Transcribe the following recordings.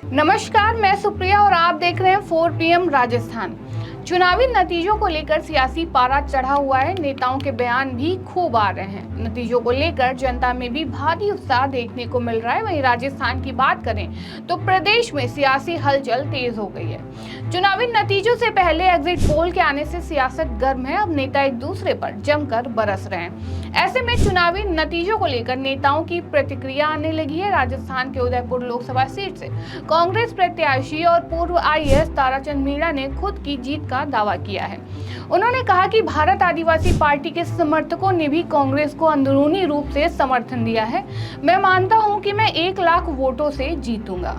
नमस्कार, मैं सुप्रिया और आप देख रहे हैं 4 PM राजस्थान। चुनावी नतीजों को लेकर सियासी पारा चढ़ा हुआ है। नेताओं के बयान भी खूब आ रहे हैं। नतीजों को लेकर जनता में भी भारी उत्साह देखने को मिल रहा है। वहीं राजस्थान की बात करें तो प्रदेश में सियासी हलचल तेज हो गई है। चुनावी नतीजों से पहले एग्जिट पोल के आने से सियासत गर्म है। अब नेता एक दूसरे पर जमकर बरस रहे हैं। ऐसे में चुनावी नतीजों को लेकर नेताओं की प्रतिक्रिया आने लगी है। राजस्थान के उदयपुर लोकसभा सीट से कांग्रेस प्रत्याशी और पूर्व IAS ताराचंद मीणा ने खुद की जीत का दावा किया है। उन्होंने कहा कि भारत आदिवासी पार्टी के समर्थकों ने भी कांग्रेस को अंदरूनी रूप से समर्थन दिया है। मैं मानता हूं कि मैं 1 लाख वोटों से जीतूंगा।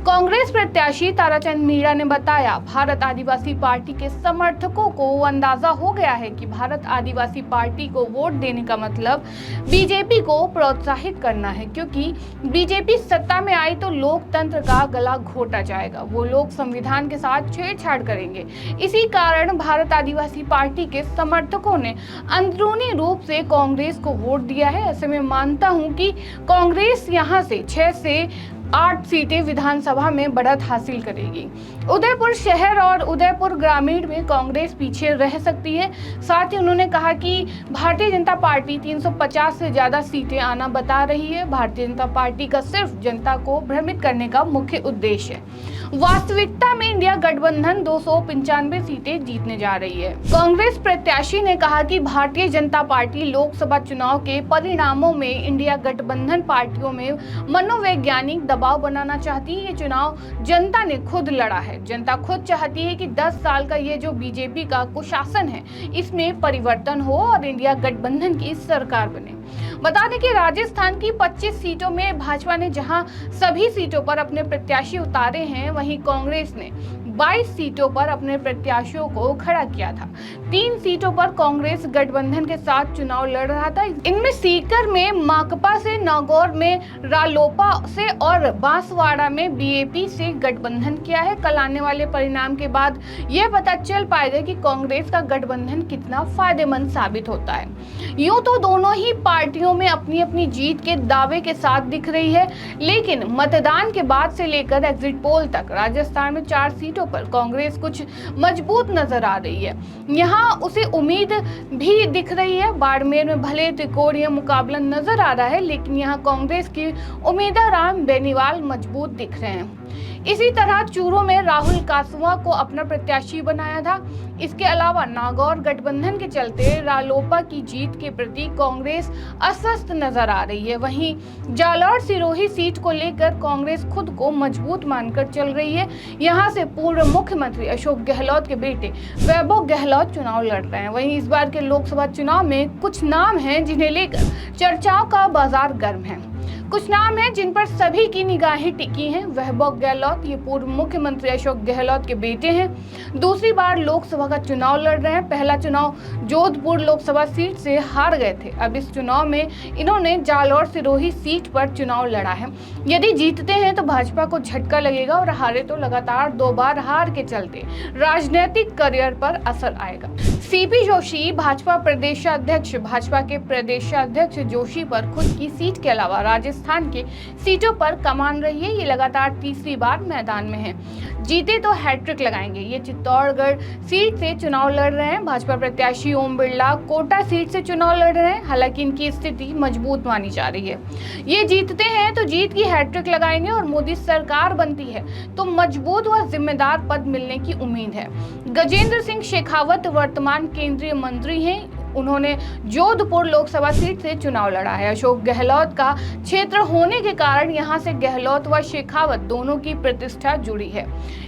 कांग्रेस प्रत्याशी ताराचंद मीणा ने बताया, भारत आदिवासी पार्टी के समर्थकों को अंदाजा हो गया है कि भारत आदिवासी पार्टी को वोट देने का मतलब बीजेपी को प्रोत्साहित करना है, क्योंकि बीजेपी सत्ता में आई तो लोकतंत्र का गला घोटा जाएगा। वो लोग संविधान के साथ छेड़छाड़ करेंगे। इसी कारण भारत आदिवासी पार्टी के समर्थकों ने अंदरूनी रूप से कांग्रेस को वोट दिया है। ऐसे में मानता हूं कि कांग्रेस यहां से 6 से 8 सीटें विधानसभा में बढ़त हासिल करेगी। उदयपुर शहर और उदयपुर ग्रामीण में कांग्रेस पीछे रह सकती है। साथ ही उन्होंने कहा कि भारतीय जनता पार्टी 350 से ज्यादा सीटें आना बता रही है। भारतीय जनता पार्टी का सिर्फ जनता को भ्रमित करने का मुख्य उद्देश्य है। वास्तविकता में इंडिया गठबंधन 295 सीटें जीतने जा रही है। कांग्रेस प्रत्याशी ने कहा कि भारतीय जनता पार्टी लोकसभा चुनाव के परिणामों में इंडिया गठबंधन पार्टियों में मनोवैज्ञानिक दबाव बनाना चाहती है। ये चुनाव जनता ने खुद लड़ा है। जनता खुद चाहती है कि 10 साल का ये जो बीजेपी का कुशासन है, इसमें परिवर्तन हो और इंडिया गठबंधन की सरकार बने। बता दें कि राजस्थान की 25 सीटों में भाजपा ने जहां सभी सीटों पर अपने प्रत्याशी उतारे हैं, वहीं कांग्रेस ने 22 सीटों पर अपने प्रत्याशियों को खड़ा किया था। 3 सीटों पर कांग्रेस गठबंधन के साथ चुनाव लड़ रहा था। इनमें सीकर में माकपा से, नागौर में रालोपा से और बांसवाड़ा में BAP से गठबंधन किया है। कल आने वाले परिणाम के बाद यह पता चल पाएगा कि कांग्रेस का गठबंधन कितना फायदेमंद साबित होता है। यूं तो दोनों ही पार्टियों में अपनी अपनी जीत के दावे के साथ दिख रही है, लेकिन मतदान के बाद से लेकर एग्जिट पोल तक राजस्थान में 4 सीटों पर कांग्रेस कुछ मजबूत नजर आ रही है। यहाँ उसे उम्मीद भी दिख रही है। बाड़मेर में भले त्रिकोणीय मुकाबला नजर आ रहा है, लेकिन यहाँ कांग्रेस की उम्मीदवार बेनीवाल मजबूत दिख रहे हैं। इसी तरह चूरू में राहुल कासवा को अपना प्रत्याशी बनाया था। इसके अलावा नागौर गठबंधन के चलते रालोपा की जीत के प्रति कांग्रेस अस्वस्थ नजर आ रही है। वहीं जालौर सिरोही सीट को लेकर कांग्रेस खुद को मजबूत मानकर चल रही है। यहां से पूर्व मुख्यमंत्री अशोक गहलोत के बेटे वैभव गहलोत चुनाव लड़ रहे हैं। वहीं इस बार के लोकसभा चुनाव में कुछ नाम हैं जिन्हें लेकर चर्चाओं का बाजार गर्म है। कुछ नाम हैं जिन पर सभी की निगाहें टिकी हैं। वैभव गहलोत ये पूर्व मुख्यमंत्री अशोक गहलोत के बेटे हैं। दूसरी बार लोकसभा का चुनाव लड़ रहे हैं। पहला चुनाव जोधपुर लोकसभा सीट से हार गए थे। अब इस चुनाव में इन्होंने जालौर सिरोही सीट पर चुनाव लड़ा है। यदि जीतते हैं तो भाजपा को झटका लगेगा और हारे तो लगातार 2 बार हार के चलते राजनीतिक करियर पर असर आएगा। CP जोशी भाजपा प्रदेशाध्यक्ष, भाजपा के प्रदेशाध्यक्ष जोशी पर खुद की सीट के अलावा राजस्थान के सीटों पर कमान रही है। ये लगातार तीसरी बार मैदान में है। जीते तो हैट्रिक लगाएंगे। ये चित्तौड़गढ़ सीट से चुनाव लड़ रहे हैं। भाजपा प्रत्याशी ओम बिरला कोटा सीट से चुनाव लड़ रहे हैं। हालांकि इनकी स्थिति मजबूत मानी जा रही है। ये जीतते हैं तो जीत की हैट्रिक लगाएंगे और मोदी सरकार बनती है तो मजबूत व जिम्मेदार पद मिलने की उम्मीद है। गजेंद्र सिंह शेखावत वर्तमान केंद्रीय मंत्री हैं। उन्होंने जोधपुर लोकसभा सीट से चुनाव लड़ा है। अशोक गहलोत का क्षेत्र होने के कारण यहां से गहलोत व शेखावत दोनों की प्रतिष्ठा जुड़ी है।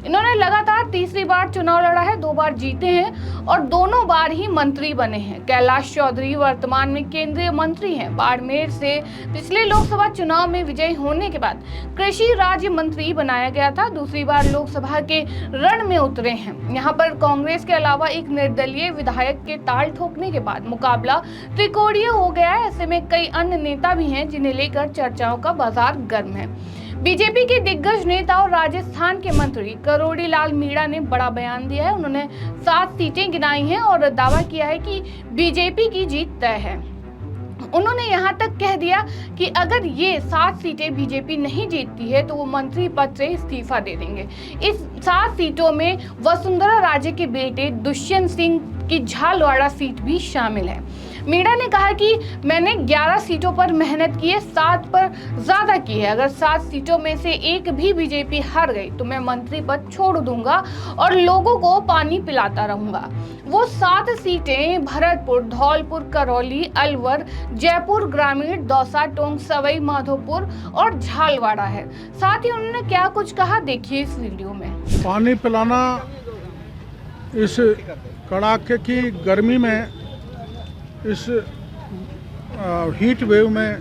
इन्होंने लगातार तीसरी बार चुनाव लड़ा है, 2 बार जीते हैं और दोनों बार ही मंत्री बने हैं। कैलाश चौधरी वर्तमान में केंद्रीय मंत्री हैं। बाड़मेर से पिछले लोकसभा चुनाव में विजयी होने के बाद कृषि राज्य मंत्री बनाया गया था। दूसरी बार लोकसभा के रण में उतरे हैं। यहाँ पर कांग्रेस के अलावा एक निर्दलीय विधायक के ताल ठोकने के बाद मुकाबला त्रिकोणीय हो गया है। ऐसे में कई अन्य नेता भी हैं जिन्हें लेकर चर्चाओं का बाजार गर्म है। बीजेपी के दिग्गज नेता और राजस्थान के मंत्री करोड़ी लाल मीणा ने बड़ा बयान दिया है। उन्होंने 7 सीटें गिनाई हैं और दावा किया है कि बीजेपी की जीत तय है। उन्होंने यहां तक कह दिया कि अगर ये 7 सीटें बीजेपी नहीं जीतती है तो वो मंत्री पद से इस्तीफा दे देंगे। इस 7 सीटों में वसुंधरा राजे के बेटे दुष्यंत सिंह की झालवाड़ा सीट भी शामिल है। मीणा ने कहा कि मैंने 11 सीटों पर मेहनत की है, 7 पर ज्यादा की है। अगर 7 सीटों में से एक भी बीजेपी हार गई तो मैं मंत्री पद छोड़ दूंगा और लोगों को पानी पिलाता रहूंगा। वो 7 सीटें भरतपुर, धौलपुर, करौली, अलवर, जयपुर ग्रामीण, दौसा, टोंक, सवाई माधोपुर और झालवाड़ा है। साथ ही उन्होंने क्या कुछ कहा, देखिए इस वीडियो में। पानी पिलाना इस कड़ाके की गर्मी में, इस हीट वेव में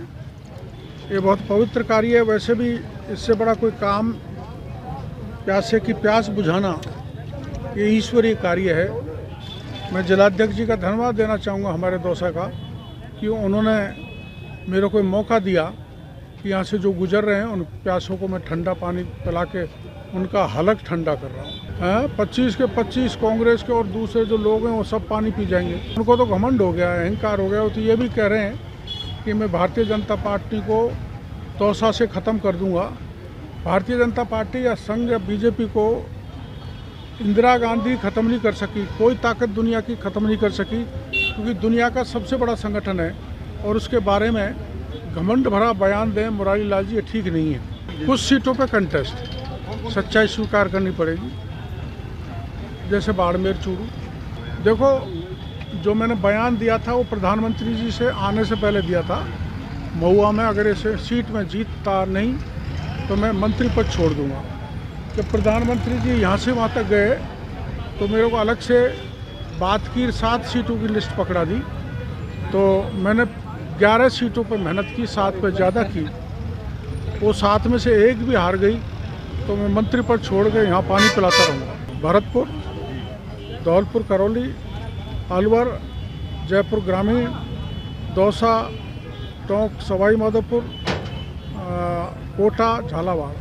ये बहुत पवित्र कार्य है। वैसे भी इससे बड़ा कोई काम, प्यासे की प्यास बुझाना, ये ईश्वरीय कार्य है। मैं जिलाध्यक्ष जी का धन्यवाद देना चाहूँगा हमारे दौसा का, कि उन्होंने मेरे को मौका दिया कि यहाँ से जो गुजर रहे हैं उन प्यासों को मैं ठंडा पानी पिला के उनका हलक ठंडा कर रहा हूँ। 25 के 25 कांग्रेस के और दूसरे जो लोग हैं वो सब पानी पी जाएंगे। उनको तो घमंड हो गया है, अहंकार हो गया। वो तो ये भी कह रहे हैं कि मैं भारतीय जनता पार्टी को दौसा से ख़त्म कर दूंगा। भारतीय जनता पार्टी या संघ या बीजेपी को इंदिरा गांधी ख़त्म नहीं कर सकी, कोई ताकत दुनिया की ख़त्म नहीं कर सकी, क्योंकि दुनिया का सबसे बड़ा संगठन है। और उसके बारे में घमंड भरा बयान दें मुरारी लाल जी, ये ठीक नहीं है। कुछ सीटों पे कंटेस्ट, सच्चाई स्वीकार करनी पड़ेगी, जैसे बाड़मेर, चूरू। देखो, जो मैंने बयान दिया था वो प्रधानमंत्री जी से आने से पहले दिया था। महुआ में अगर इसे सीट में जीतता नहीं तो मैं मंत्री पद छोड़ दूंगा। जब प्रधानमंत्री जी यहाँ से वहाँ तक गए तो मेरे को अलग से बात की, 7 सीटों की लिस्ट पकड़ा दी। तो मैंने 11 सीटों पर मेहनत की, 7 पर ज़्यादा की। वो 7 में से एक भी हार गई तो मैं मंत्री पद छोड़ के यहाँ पानी पिलाता रहूँगा। भरतपुर, धौलपुर, करौली, अलवर, जयपुर ग्रामीण, दौसा, टोंक, सवाई माधोपुर, कोटा, झालावाड़।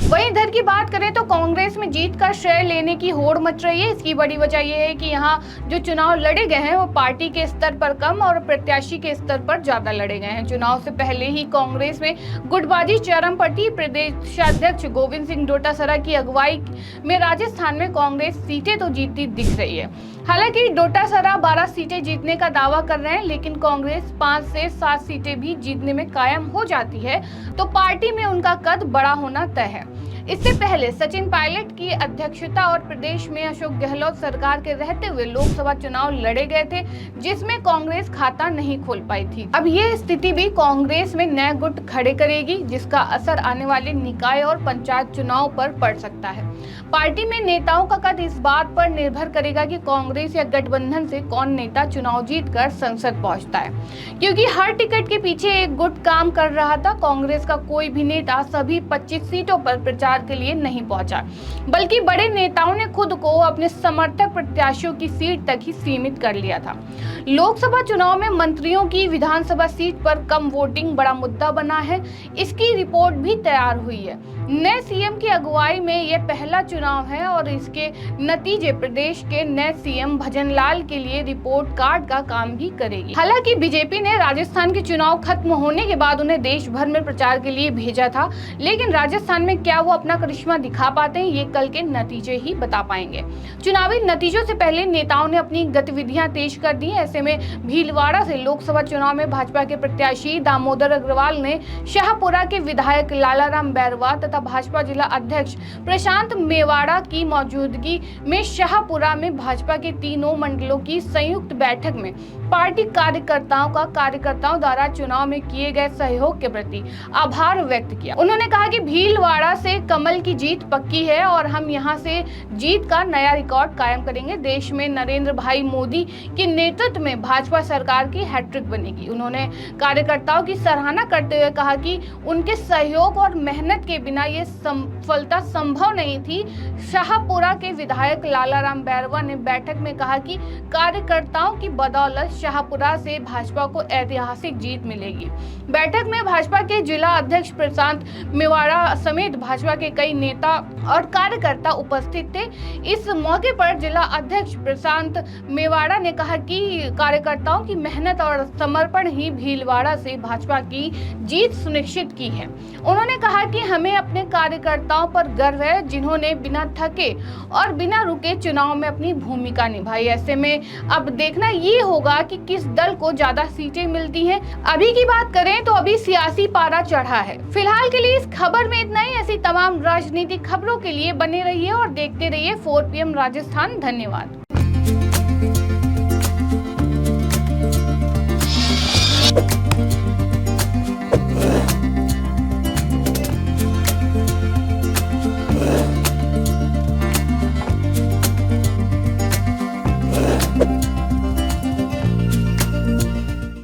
वहीं इधर की बात करें तो कांग्रेस में जीत का श्रेय लेने की होड़ मच रही है। इसकी बड़ी वजह यह है कि यहाँ जो चुनाव लड़े गए हैं वो पार्टी के स्तर पर कम और प्रत्याशी के स्तर पर ज्यादा लड़े गए हैं। चुनाव से पहले ही कांग्रेस में गुटबाजी चरम पर थी। प्रदेशाध्यक्ष गोविंद सिंह डोटासरा की अगुवाई में राजस्थान में कांग्रेस सीटें तो जीतती दिख रही है। हालांकि डोटासरा 12 सीटें जीतने का दावा कर रहे हैं, लेकिन कांग्रेस 5 से 7 सीटें भी जीतने में कायम हो जाती है तो पार्टी में उनका कद बड़ा होना तय है। इससे पहले सचिन पायलट की अध्यक्षता और प्रदेश में अशोक गहलोत सरकार के रहते हुए लोकसभा चुनाव लड़े गए थे, जिसमें कांग्रेस खाता नहीं खोल पाई थी। अब ये स्थिति भी कांग्रेस में नए गुट खड़े करेगी, जिसका असर आने वाले निकाय और पंचायत चुनाव पर पड़ सकता है। पार्टी में नेताओं का कद इस बात पर निर्भर करेगा कि कांग्रेस या गठबंधन से कौन नेता चुनाव जीतकर संसद पहुंचता है, क्योंकि हर टिकट के पीछे एक गुट काम कर रहा था। कांग्रेस का कोई भी नेता सभी 25 सीटों पर प्रचार के लिए नहीं पहुंचा, बल्कि बड़े नेताओं ने खुद को अपने समर्थक प्रत्याशियों की सीट तक ही सीमित कर लिया था। लोकसभा चुनाव में मंत्रियों की विधानसभा सीट पर कम वोटिंग बड़ा मुद्दा बना है। इसकी रिपोर्ट भी तैयार हुई है। नए सीएम की अगुवाई में यह पहला चुनाव है और इसके नतीजे प्रदेश के नए सीएम भजनलाल के लिए रिपोर्ट कार्ड का काम भी करेगी। हालांकि बीजेपी ने राजस्थान के चुनाव खत्म होने के बाद उन्हें देश भर में प्रचार के लिए भेजा था, लेकिन राजस्थान में क्या वो अपना करिश्मा दिखा पाते हैं, ये कल के नतीजे ही बता पाएंगे। चुनावी नतीजों से पहले नेताओं ने अपनी गतिविधियां तेज कर दी। ऐसे में भीलवाड़ा से लोकसभा चुनाव में भाजपा के प्रत्याशी दामोदर अग्रवाल ने शाहपुरा के विधायक लालाराम बैरवा तथा भाजपा जिला अध्यक्ष प्रशांत मेवाड़ा की मौजूदगी में शाहपुरा में भाजपा के तीनों मंडलों की संयुक्त बैठक में पार्टी कार्यकर्ताओं द्वारा चुनाव में किए गए सहयोग के प्रति आभार व्यक्त किया। उन्होंने कहा कि भीलवाड़ा से कमल की जीत पक्की है और हम यहां से जीत का नया रिकॉर्ड कायम करेंगे। देश में नरेंद्र भाई मोदी के नेतृत्व में भाजपा सरकार की हैट्रिक बनेगी। उन्होंने कार्यकर्ताओं की सराहना करते हुए कहा कि उनके सहयोग और मेहनत के बिना ये सफलता संभव नहीं थी। शाहपुरा के विधायक लालाराम बैरवा ने बैठक में कहा कि कार्यकर्ताओं की बदौलत शाहपुरा से भाजपा को ऐतिहासिक जीत मिलेगी। बैठक में भाजपा के जिला अध्यक्ष प्रशांत मेवाड़ा समेत भाजपा के कई नेता और कार्यकर्ता उपस्थित थे। इस मौके पर जिला अध्यक्ष प्रशांत मेवाड़ा ने कहा कि कार्यकर्ताओं की मेहनत और समर्पण ही भीलवाड़ा से भाजपा की जीत सुनिश्चित की है। उन्होंने कहा कि हमें अपने कार्यकर्ताओं पर गर्व है, जिन्होंने बिना थके और बिना रुके चुनाव में अपनी भूमिका निभाई। ऐसे में अब देखना ये होगा कि किस दल को ज्यादा सीटें मिलती हैं। अभी की बात करें तो अभी सियासी पारा चढ़ा है। फिलहाल के लिए इस खबर में इतना ही। ऐसी तमाम राजनीतिक खबरों के लिए बने रहिए और देखते रहिए 4 PM राजस्थान। धन्यवाद।